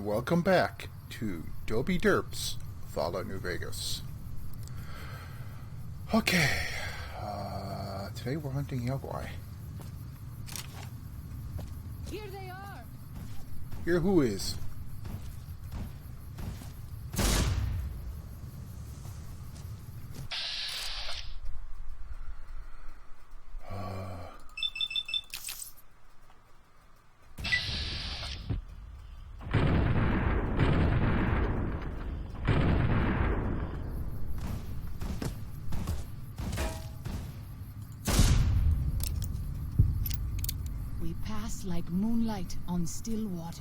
and welcome back to Dobie Derps, Fallout New Vegas. Okay, today we're hunting Yogwai. Here they are! Here who is? Like moonlight on still water.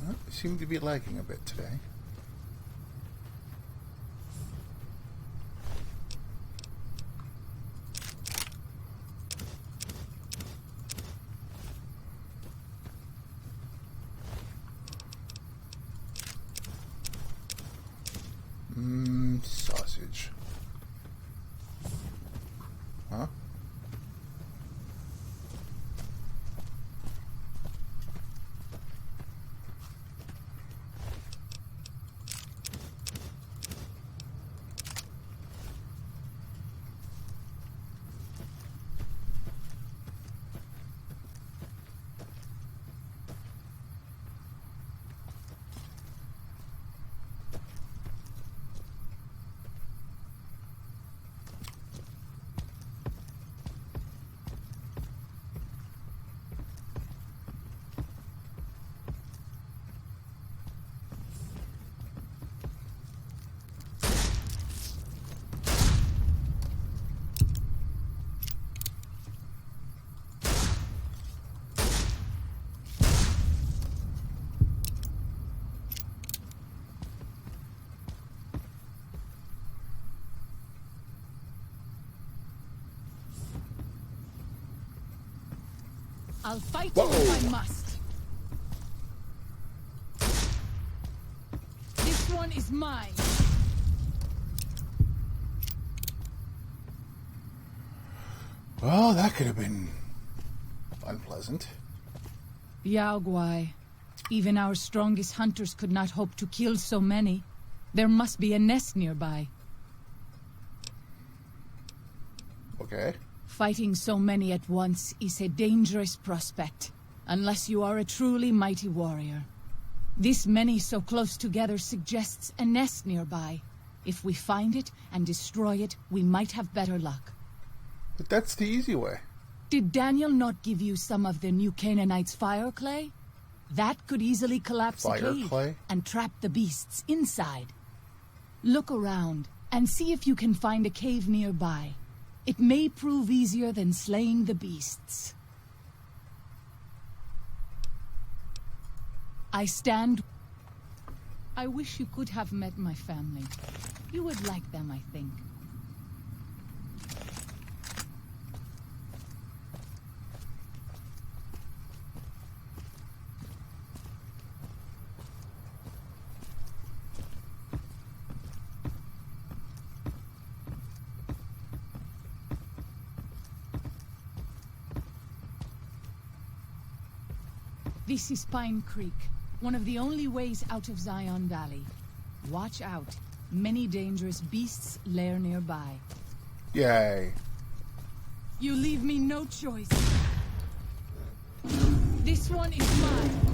Well, we seem to be lagging a bit today. Sausage. Huh? I'll fight you if I must. This one is mine. Well, that could have been unpleasant. Yogwai. Even our strongest hunters could not hope to kill so many. There must be a nest nearby. Okay. Fighting so many at once is a dangerous prospect, unless you are a truly mighty warrior. This many so close together suggests a nest nearby. If we find it and destroy it, we might have better luck. But that's the easy way. Did Daniel not give you some of the new Canaanites' fire clay? That could easily collapse a cave Clay? and trap the beasts inside. Look around and see if you can find a cave nearby. It may prove easier than slaying the beasts. I wish you could have met my family. You would like them, I think. This is Pine Creek, one of the only ways out of Zion Valley. Watch out. Many dangerous beasts lair nearby. Yay. You leave me no choice. This one is mine.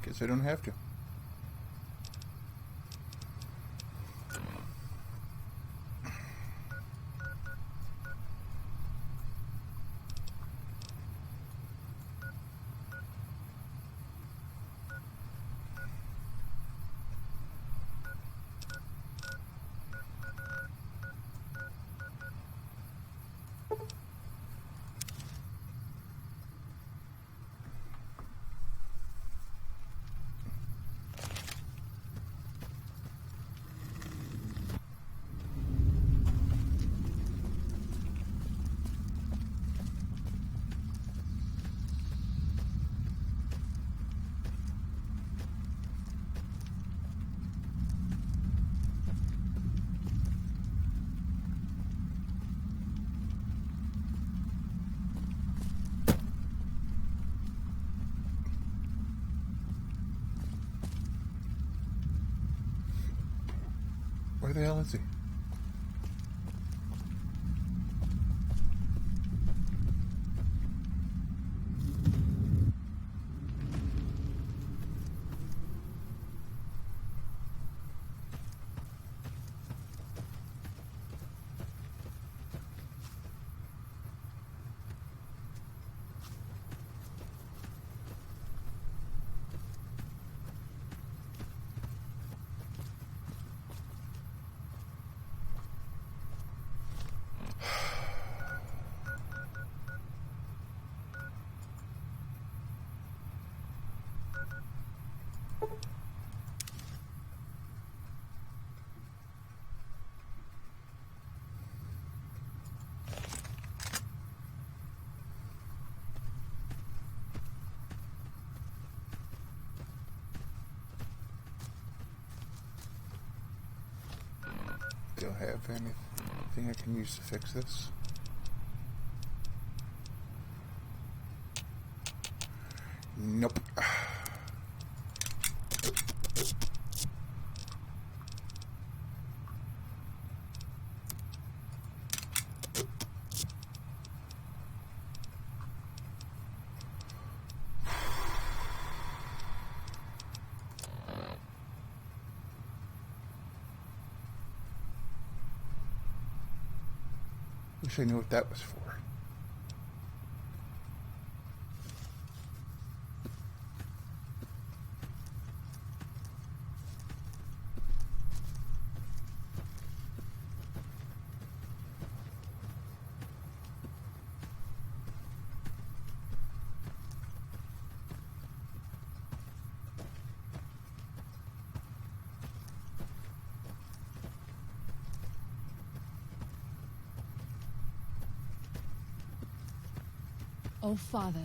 Guess I don't have to. the hell is he? Do I have anything I can use to fix this? Nope. Wish I knew what that was for. O Father,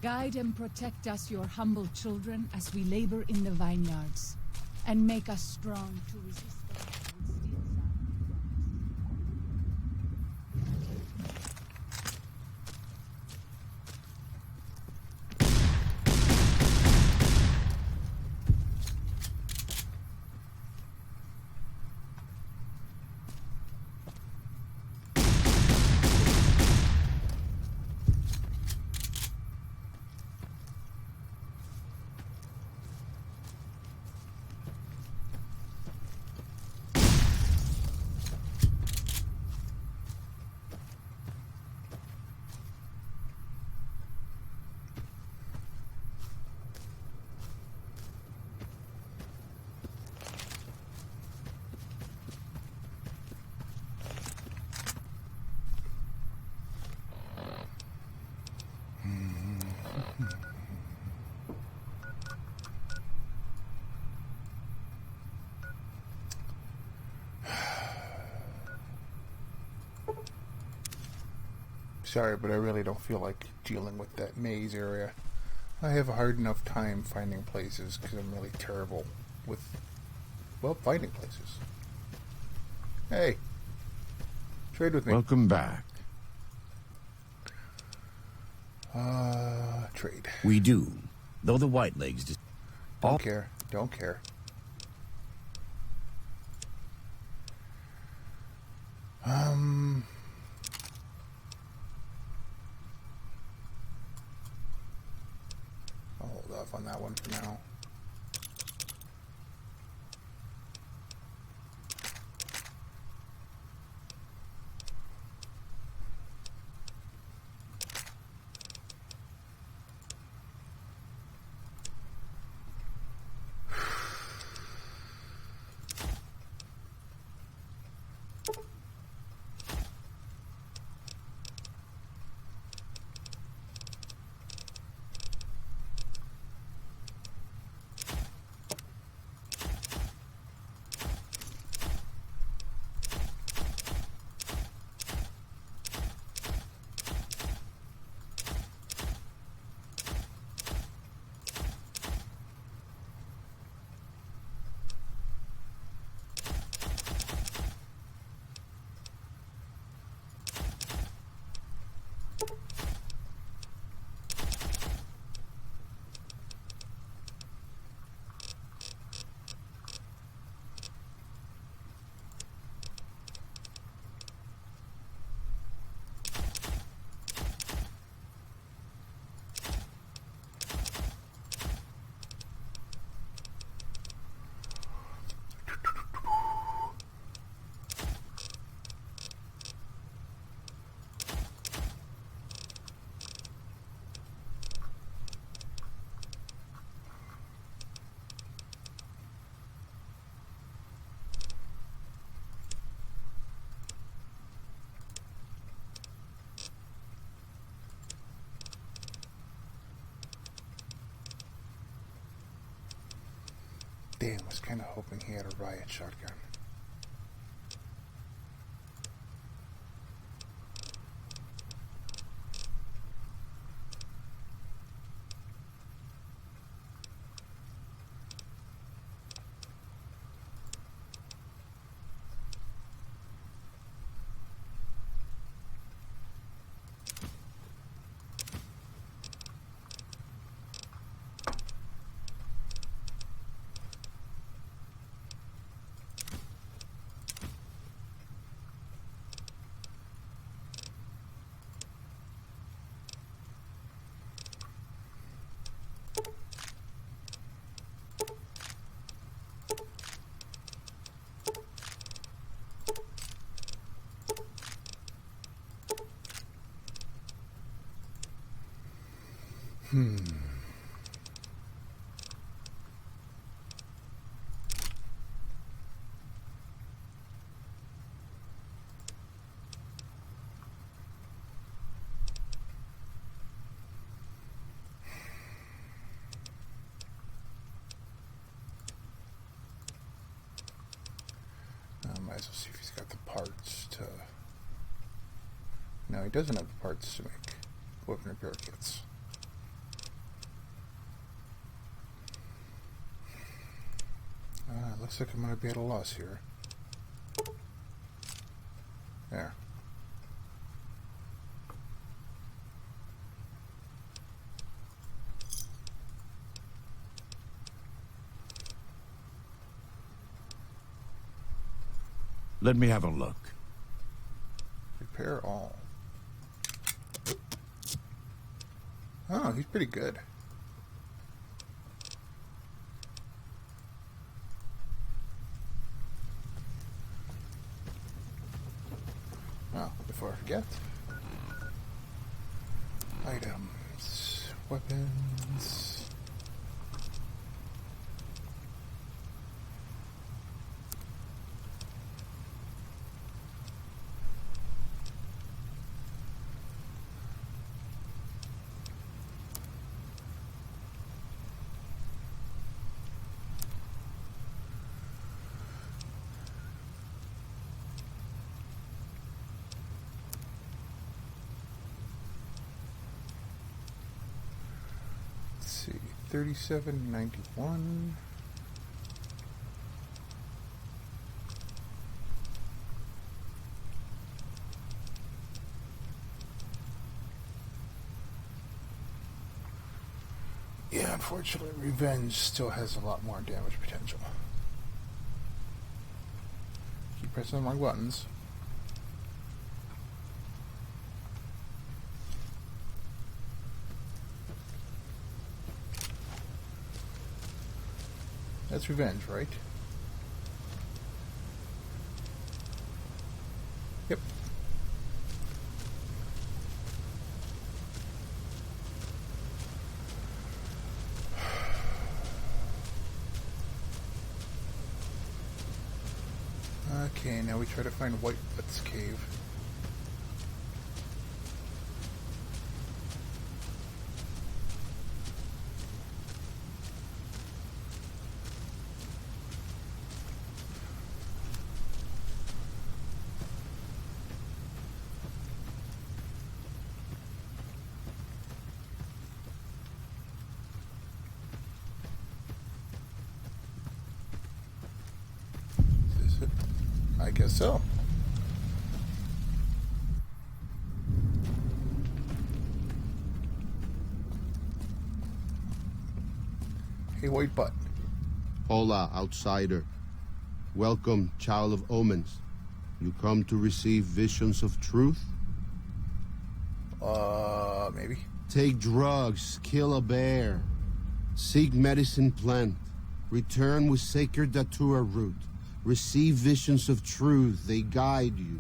guide and protect us, your humble children, as we labor in the vineyards, and make us strong to resist the wrath which steals our Sorry, but I really don't feel like dealing with that maze area. I have a hard enough time finding places because I'm really terrible with, well, finding places. Hey, trade with me. Welcome back. Trade. We do, though the white legs just... Don't care. Don't care. I'll hold off on that one for now. Damn, I was kind of hoping he had a riot shotgun. Might as well see if he's got the parts to... No, he doesn't have the parts to make weapon repair kits. Looks like I'm going to be at a loss here. There. Let me have a look. Repair all. Oh, he's pretty good. Oh, before I forget. Items. Weapons. See, 37.91. Yeah, unfortunately, Revenge still has a lot more damage potential. Keep pressing the wrong buttons. That's Revenge, right? Yep. Okay, now we try to find Whitebutt's cave. I guess so. Hey, Whitebutt. Hola, outsider. Welcome, child of omens. You come to receive visions of truth? Maybe. Take drugs, kill a bear, seek medicine plant, return with sacred datura root. Receive visions of truth, they guide you.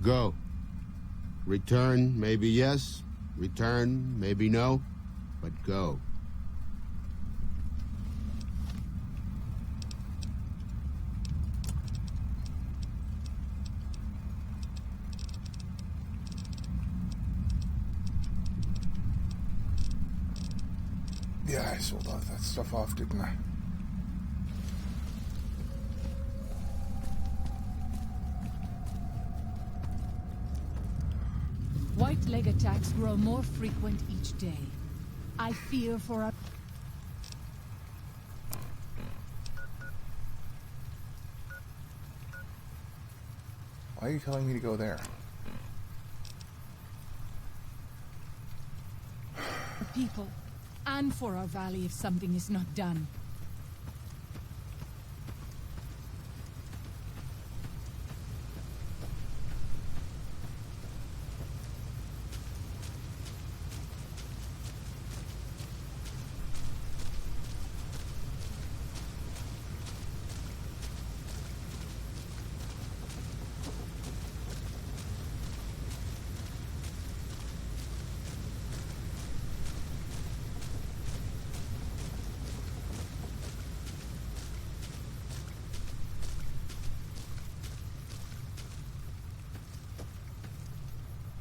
Go. Return, maybe yes. Return, maybe no. But go. sold all that stuff off, didn't I? White leg attacks grow more frequent each day. I fear for our... Why are you telling me to go there? the people, and for our valley if something is not done.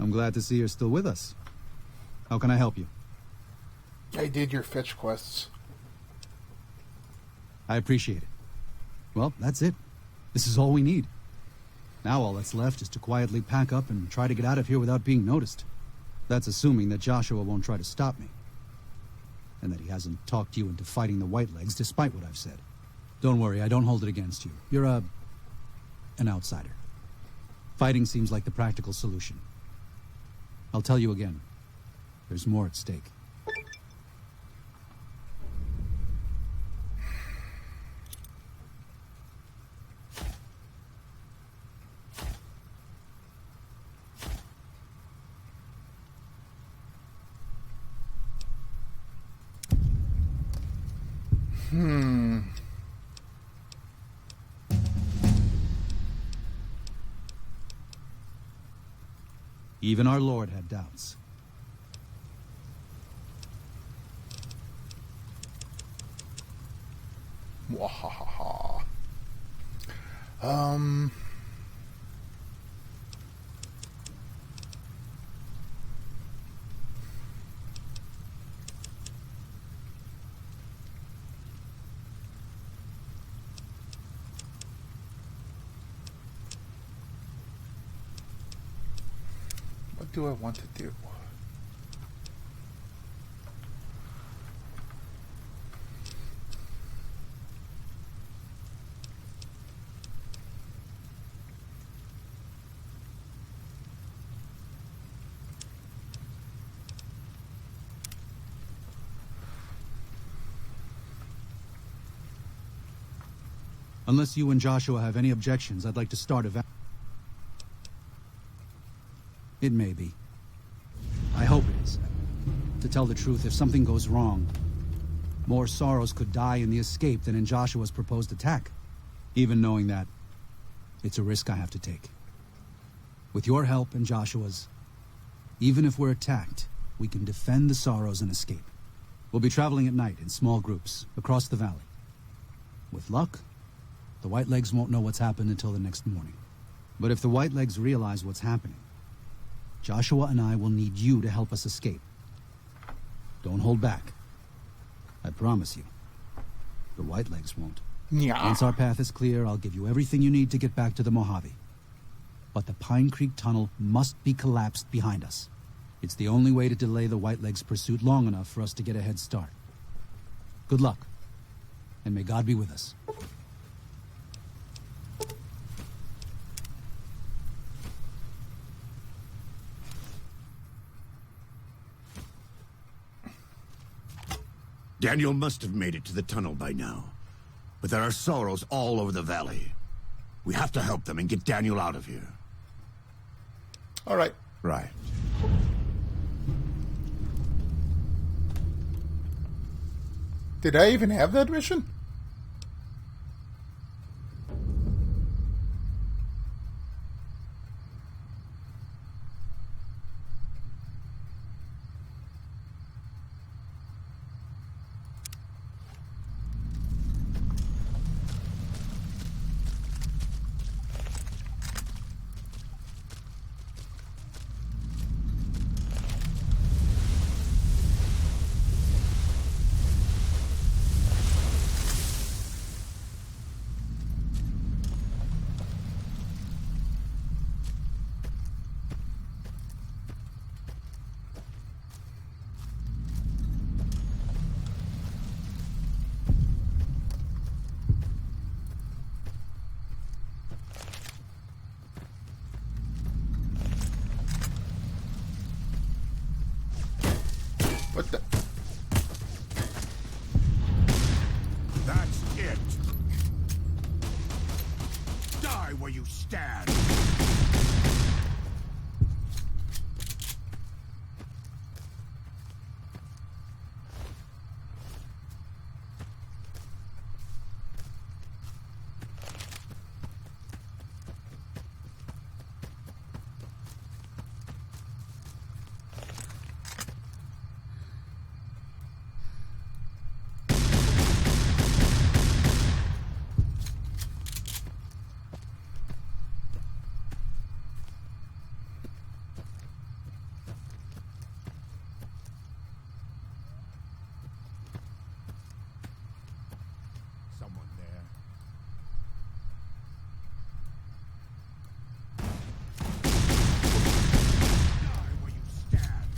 I'm glad to see you're still with us. How can I help you? I did your fetch quests. I appreciate it. Well, that's it. This is all we need. Now all that's left is to quietly pack up and try to get out of here without being noticed. That's assuming that Joshua won't try to stop me. And that he hasn't talked you into fighting the Whitelegs despite what I've said. Don't worry, I don't hold it against you. You're an outsider. Fighting seems like the practical solution. I'll tell you again. There's more at stake. Even our Lord had doubts. Wahahaha. What do I want to do? Unless you and Joshua have any objections, I'd like to start a It may be. I hope it is. To tell the truth, if something goes wrong, more sorrows could die in the escape than in Joshua's proposed attack. Even knowing that, it's a risk I have to take. With your help and Joshua's, even if we're attacked, we can defend the sorrows and escape. We'll be traveling at night in small groups across the valley. With luck, the Whitelegs won't know what's happened until the next morning. But if the Whitelegs realize what's happening, Joshua and I will need you to help us escape. Don't hold back. I promise you. The Whitelegs won't. Yeah. Once our path is clear, I'll give you everything you need to get back to the Mojave. But the Pine Creek Tunnel must be collapsed behind us. It's the only way to delay the Whitelegs' pursuit long enough for us to get a head start. Good luck. And may God be with us. Daniel must have made it to the tunnel by now. But there are sorrows all over the valley. We have to help them and get Daniel out of here. All right. Right. Did I even have that mission? where you stand! Someone there. Die where you stand!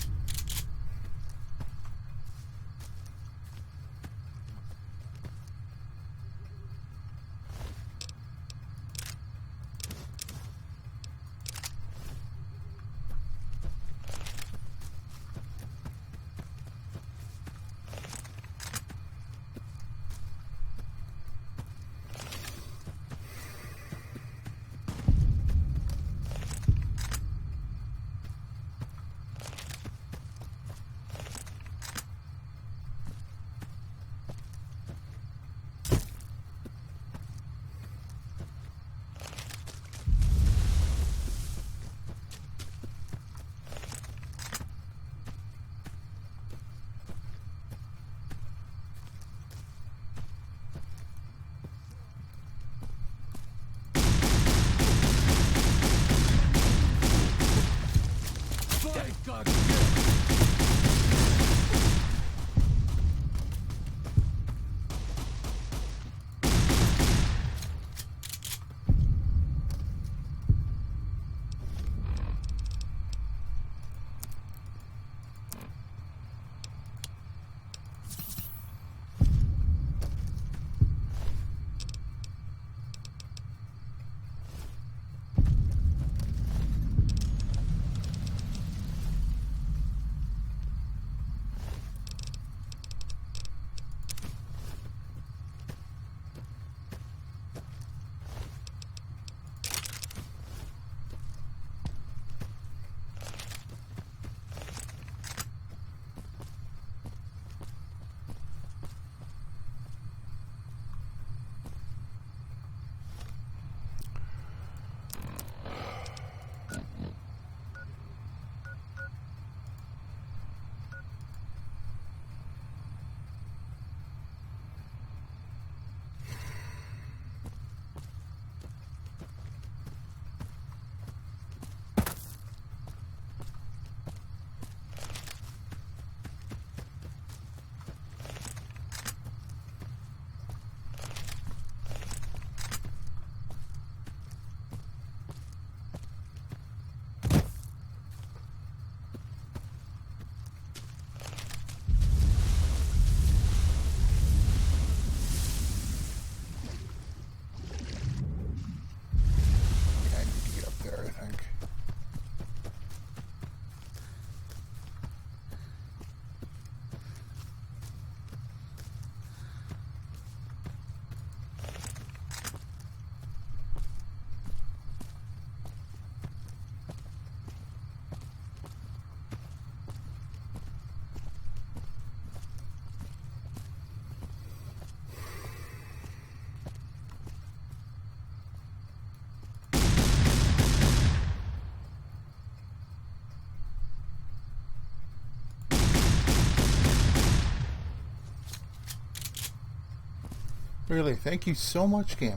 Really, thank you so much, game.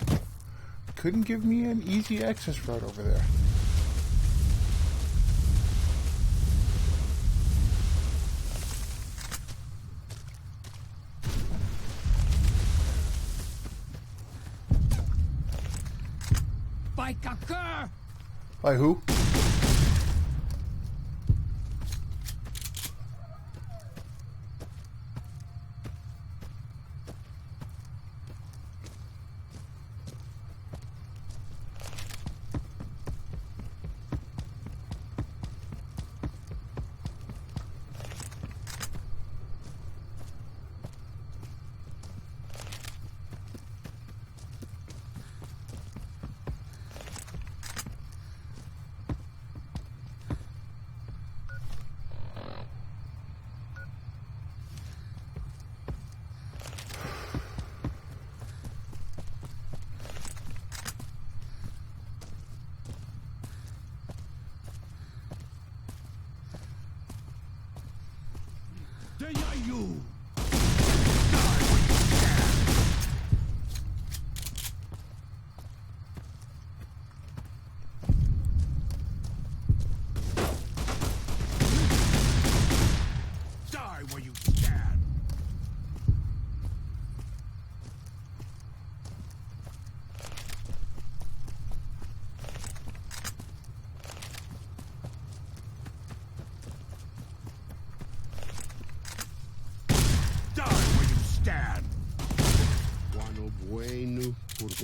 Couldn't give me an easy access route over there. By Kakur! By who?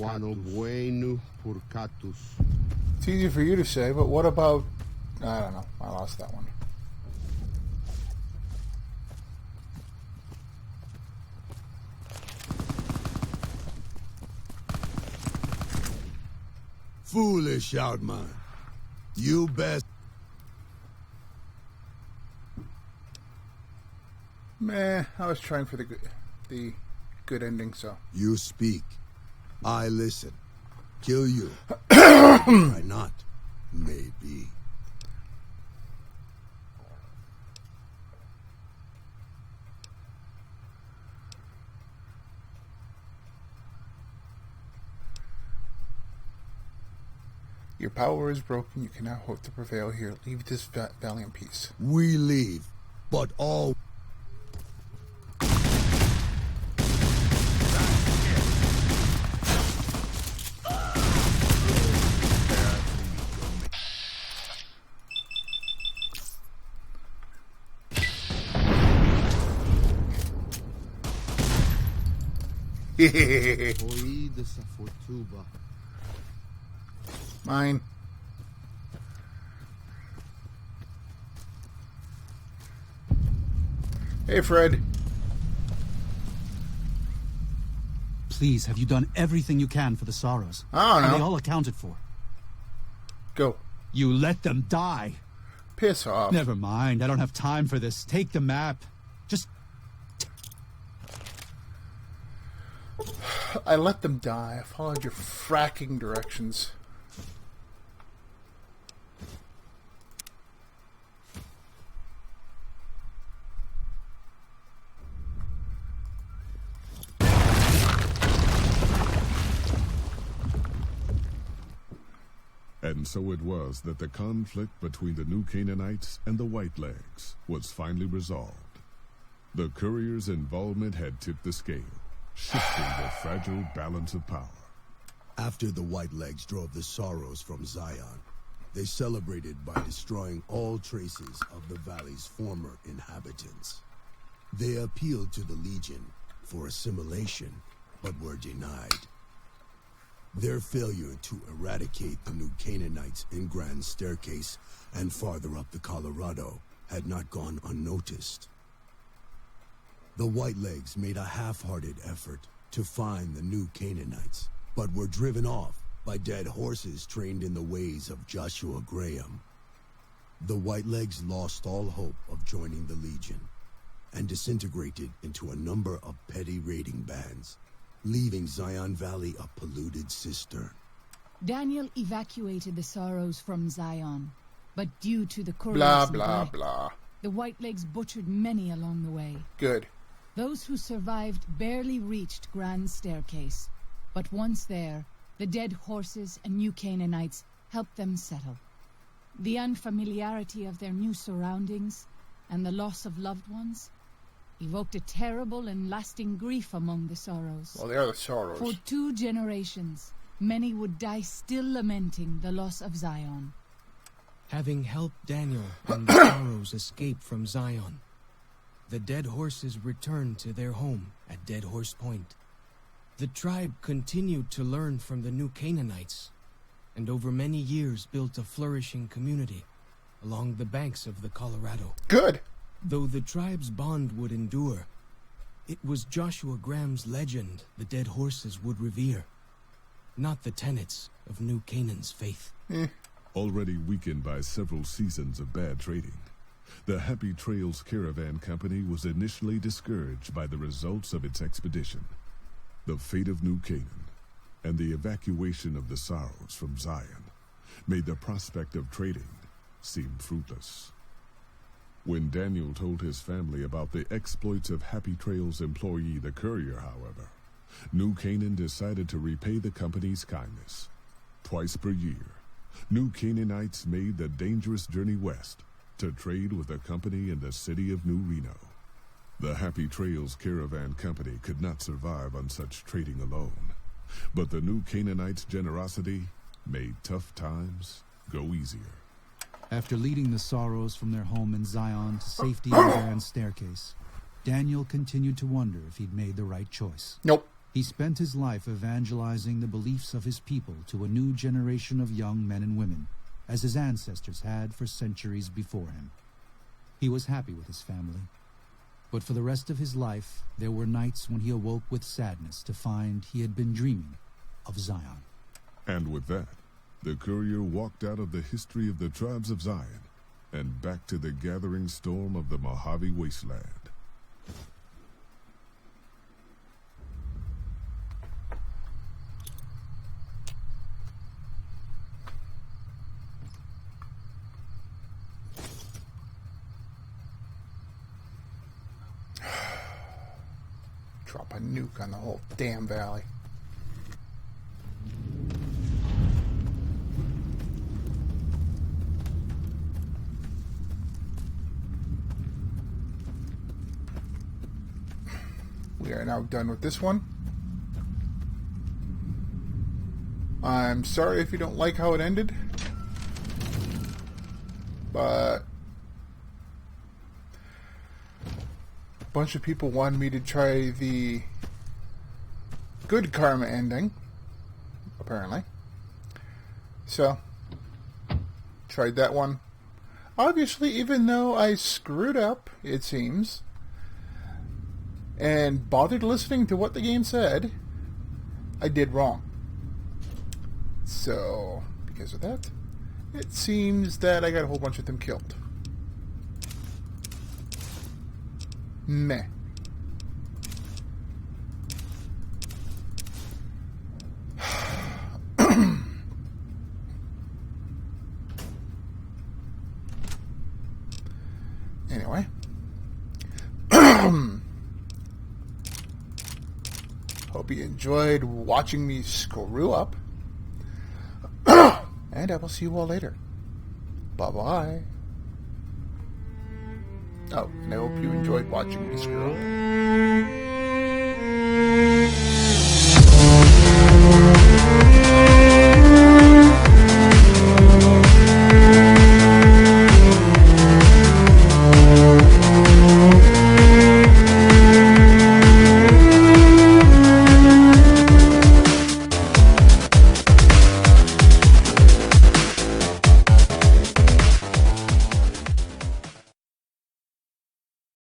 Quano bueno purcatus. It's easy for you to say, but what about... I don't know. I lost that one. Foolish, Outman. You best... Meh, I was trying for the good ending, so... You speak. I listen. Kill you. Why not? Maybe. Your power is broken. You cannot hope to prevail here. Leave this valley in peace. We leave, but all... Mine. Hey, Fred. Please, have you done everything you can for the Sorrows? I don't know. Are they all accounted for? Go. You let them die. Piss off. Never mind. I don't have time for this. Take the map. Just... I let them die. I followed your fracking directions. And so it was that the conflict between the New Canaanites and the Whitelegs was finally resolved. The courier's involvement had tipped the scale, shifting the fragile balance of power. After the Whitelegs drove the Sorrows from Zion, they celebrated by destroying all traces of the valley's former inhabitants. They appealed to the Legion for assimilation, but were denied. Their failure to eradicate the New Canaanites in Grand Staircase and farther up the Colorado had not gone unnoticed. The Whitelegs made a half-hearted effort to find the New Canaanites, but were driven off by dead horses trained in the ways of Joshua Graham. The Whitelegs lost all hope of joining the Legion and disintegrated into a number of petty raiding bands, leaving Zion Valley a polluted cistern. Daniel evacuated the Sorrows from Zion, but due to the courier's Blah, blah, neglect, blah. the Whitelegs butchered many along the way. Good. Those who survived barely reached Grand Staircase, but once there, the dead horses and New Canaanites helped them settle. The unfamiliarity of their new surroundings and the loss of loved ones evoked a terrible and lasting grief among the Sorrows. Well, they are the Sorrows. For 2 generations, many would die still lamenting the loss of Zion. Having helped Daniel and the Sorrows escape from Zion, the dead horses returned to their home at Dead Horse Point. The tribe continued to learn from the New Canaanites, and over many years built a flourishing community along the banks of the Colorado. Good. Though the tribe's bond would endure, it was Joshua Graham's legend the dead horses would revere, not the tenets of New Canaan's faith. Already weakened by several seasons of bad trading, the Happy Trails Caravan Company was initially discouraged by the results of its expedition. The fate of New Canaan and the evacuation of the Sorrows from Zion made the prospect of trading seem fruitless. When Daniel told his family about the exploits of Happy Trails employee the courier, however, New Canaan decided to repay the company's kindness. Twice per year, New Canaanites made the dangerous journey west to trade with a company in the city of New Reno. The Happy Trails Caravan Company could not survive on such trading alone, but the New Canaanites' generosity made tough times go easier. After leading the Sorrows from their home in Zion to safety in Grand Staircase, Daniel continued to wonder if he'd made the right choice. Nope. He spent his life evangelizing the beliefs of his people to a new generation of young men and women, as his ancestors had for centuries before him. He was happy with his family, but for the rest of his life, there were nights when he awoke with sadness to find he had been dreaming of Zion. And with that, the courier walked out of the history of the tribes of Zion and back to the gathering storm of the Mojave Wasteland. Drop a nuke on the whole damn valley. We are now done with this one. I'm sorry if you don't like how it ended, but a bunch of people wanted me to try the good karma ending, apparently. So, tried that one. Obviously, even though I screwed up, it seems, and bothered listening to what the game said, I did wrong. So, because of that, it seems that I got a whole bunch of them killed. Meh. Anyway. Hope you enjoyed watching me screw up. And I will see you all later. Bye-bye. Oh, and I hope you enjoyed watching me screw up.